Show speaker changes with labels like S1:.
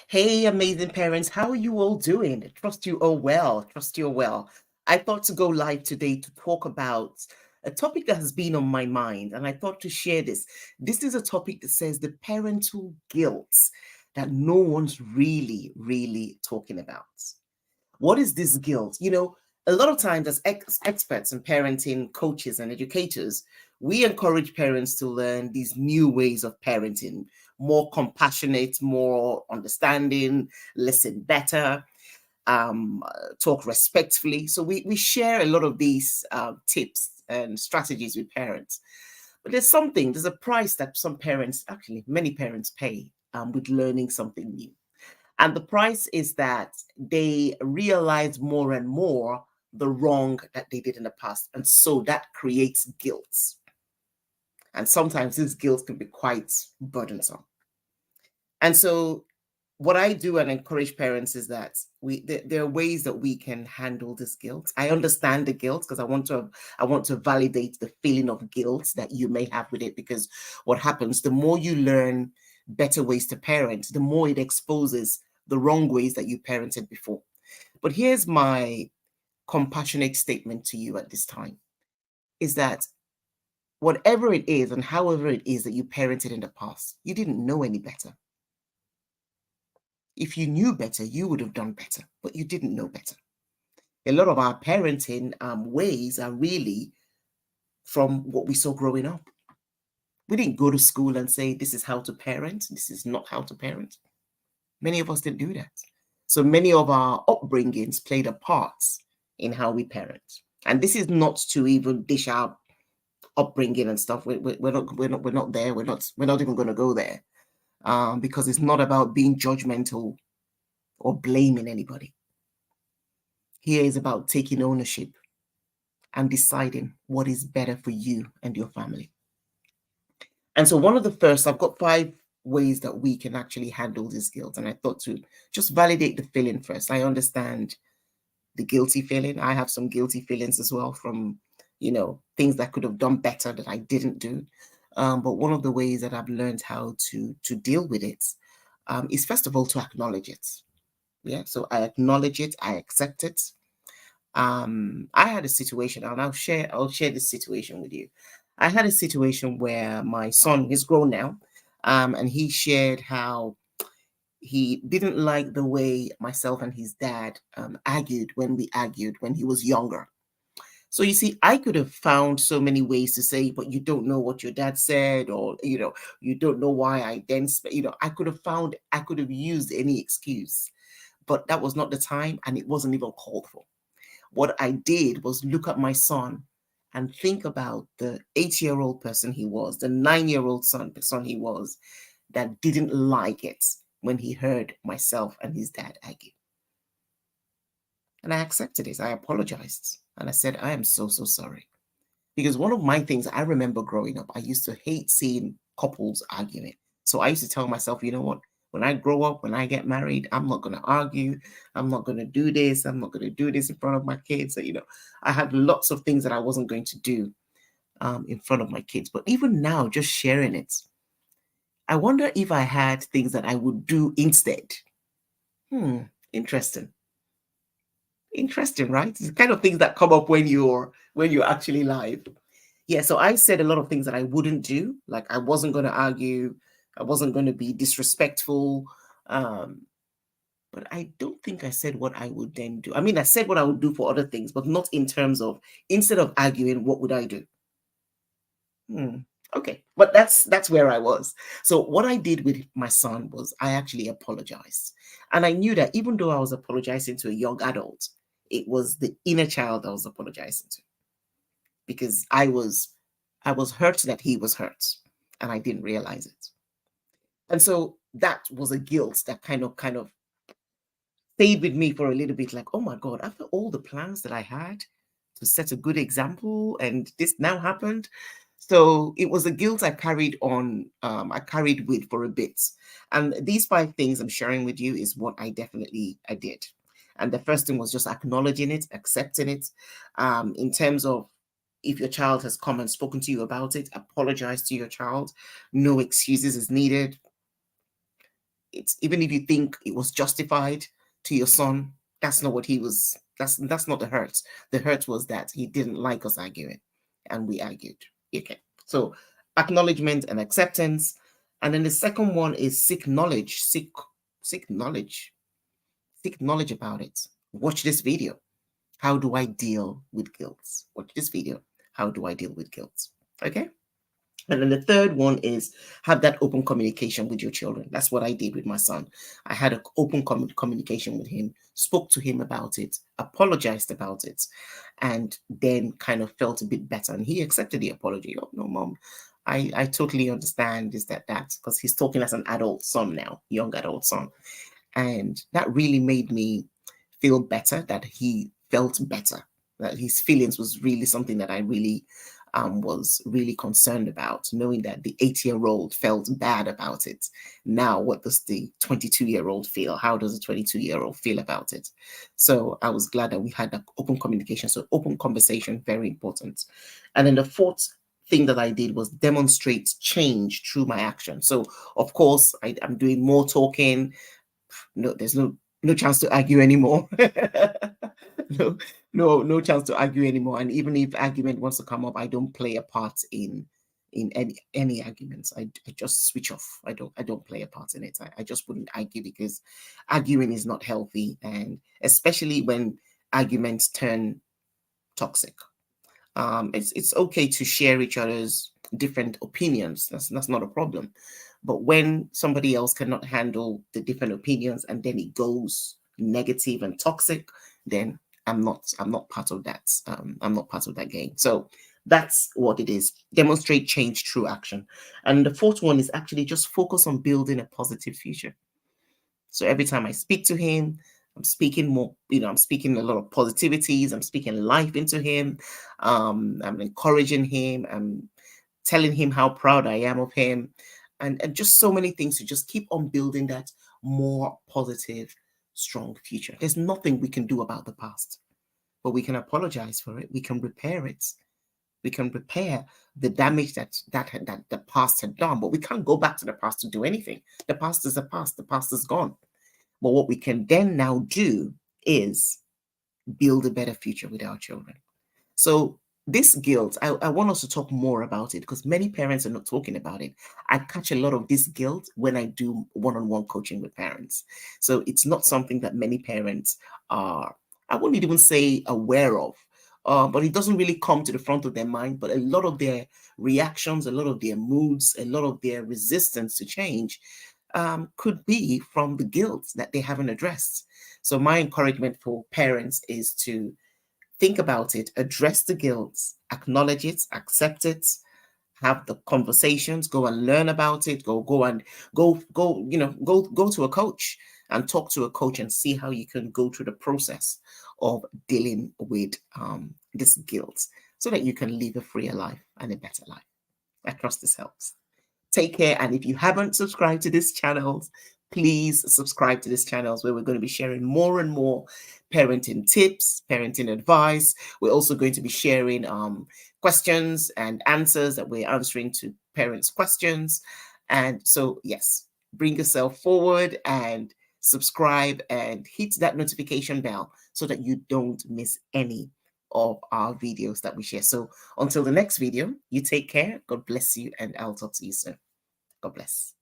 S1: Hey, amazing parents, how are you all doing? Trust you all well. Trust you all well. I thought to go live today to talk about a topic that has been on my mind, and I thought to share this. This is a topic that says the parental guilt that no one's really talking about. What is this guilt? A lot of times, as experts in parenting, coaches, and educators, we encourage parents to learn these new ways of parenting, more compassionate, more understanding, listen better, talk respectfully. So we share a lot of these tips and strategies with parents. But there's a price that some parents, actually, many parents pay with learning something new. And the price is that they realize more and more the wrong that they did in the past. And so that creates guilt. And sometimes this guilt can be quite burdensome. And so what I do and encourage parents is that there are ways that we can handle this guilt. I understand the guilt because I want to validate the feeling of guilt that you may have with it, because what happens, the more you learn better ways to parent, the more it exposes the wrong ways that you parented before. But here's my compassionate statement to you at this time, is that whatever it is and however it is that you parented in the past, you didn't know any better. If you knew better, you would have done better, but you didn't know better. A lot of our parenting ways are really from what we saw growing up. We didn't go to school and say, this is how to parent, this is not how to parent. Many of us didn't do that. So many of our upbringings played a part in how we parent. And this is not to even dish out upbringing and stuff. We're not there. We're not even going to go there, because it's not about being judgmental or blaming anybody. Here is about taking ownership and deciding what is better for you and your family. And so I've got 5 ways that we can actually handle this guilt. And I thought to just validate the feeling first. I understand the guilty feeling. I have some guilty feelings as well from, things that could have done better that I didn't do. But one of the ways that I've learned how to deal with it is, first of all, to acknowledge it. Yeah. So I acknowledge it. I accept it. I had a situation, and I'll share this situation with you. I had a situation where my son is grown now, and he shared how he didn't like the way myself and his dad argued when he was younger. So you see, I could have found so many ways to say, but you don't know what your dad said, or you don't know why I then, I could have used any excuse, but that was not the time, and it wasn't even called for. What I did was look at my son and think about the 8-year-old person he was, the 9-year-old son he was, that didn't like it when he heard myself and his dad argue. And I accepted it. I apologized. And I said, I am so sorry. Because one of my things I remember growing up, I used to hate seeing couples arguing. So I used to tell myself, you know what? When I grow up, when I get married, I'm not going to argue. I'm not going to do this. I'm not going to do this in front of my kids. So, I had lots of things that I wasn't going to do in front of my kids. But even now, just sharing it, I wonder if I had things that I would do instead. Interesting. Interesting, right? It's the kind of things that come up when you're actually live. Yeah, so I said a lot of things that I wouldn't do. Like, I wasn't going to argue, I wasn't going to be disrespectful. Um, but I don't think I said what I would then do. I mean, I said what I would do for other things, but not in terms of, instead of arguing, what would I do? Okay, but that's where I was. So what I did with my son was I actually apologized. And I knew that even though I was apologizing to a young adult, it was the inner child I was apologizing to, because I was hurt that he was hurt, and I didn't realize it. And so that was a guilt that kind of stayed with me for a little bit, like, oh my God, after all the plans that I had to set a good example, and this now happened. So it was a guilt I carried on, I carried with for a bit. And these 5 things I'm sharing with you is what I did. And the first thing was just acknowledging it, accepting it. In terms of, if your child has come and spoken to you about it, apologize to your child. No excuses is needed. it's even if you think it was justified to your son, that's not what he was. That's not the hurt. The hurt was that he didn't like us arguing, and we argued. Okay, so acknowledgement and acceptance, and then the second one is seek knowledge. Seek knowledge. Seek knowledge about it. Watch this video. How do I deal with guilt? Watch this video. How do I deal with guilt? Okay. And then the third one is have that open communication with your children. That's what I did with my son. I had an open communication with him, spoke to him about it, apologized about it, and then kind of felt a bit better. And he accepted the apology. Oh, no, mom, I totally understand this, that, because he's talking as an adult son now, young adult son. And that really made me feel better, that he felt better, that his feelings was really something that I really was really concerned about, knowing that the 8-year-old felt bad about it. Now, what does the 22-year-old feel? How does the 22-year-old feel about it? So I was glad that we had that open communication. So open conversation, very important. And then the fourth thing that I did was demonstrate change through my action. So of course, I'm doing more talking. No, there's no chance to argue anymore. no chance to argue anymore. And even if argument wants to come up, I don't play a part in any arguments. I just switch off. I don't play a part in it. I just wouldn't argue, because arguing is not healthy, and especially when arguments turn toxic. It's okay to share each other's different opinions. That's not a problem. But when somebody else cannot handle the different opinions and then it goes negative and toxic, then I'm not part of that. I'm not part of that game. So that's what it is. Demonstrate change through action. And the fourth one is actually just focus on building a positive future. So every time I speak to him, I'm speaking more, I'm speaking a lot of positivities. I'm speaking life into him. I'm encouraging him. I'm telling him how proud I am of him. And just so many things to just keep on building that more positive, strong future. There's nothing we can do about the past, but we can apologize for it. We can repair it. We can repair the damage that the past had done, but we can't go back to the past to do anything. The past is the past. The past is gone. But what we can then now do is build a better future with our children. So this guilt, I want us to talk more about it, because many parents are not talking about it. I catch a lot of this guilt when I do one-on-one coaching with parents. So it's not something that many parents are, I wouldn't even say aware of, but it doesn't really come to the front of their mind. But a lot of their reactions, a lot of their moods, a lot of their resistance to change could be from the guilt that they haven't addressed. So my encouragement for parents is to think about it, address the guilt, acknowledge it, accept it, have the conversations, go and learn about it, go to a coach and talk to a coach and see how you can go through the process of dealing with this guilt, so that you can live a freer life and a better life. I trust this helps. Take care. And if you haven't subscribed to this channel, please subscribe to this channel, where we're going to be sharing more and more parenting tips, parenting advice. We're also going to be sharing questions and answers that we're answering to parents' questions. And so, yes, bring yourself forward and subscribe and hit that notification bell so that you don't miss any of our videos that we share. So until the next video, you take care. God bless you, and I'll talk to you soon. God bless.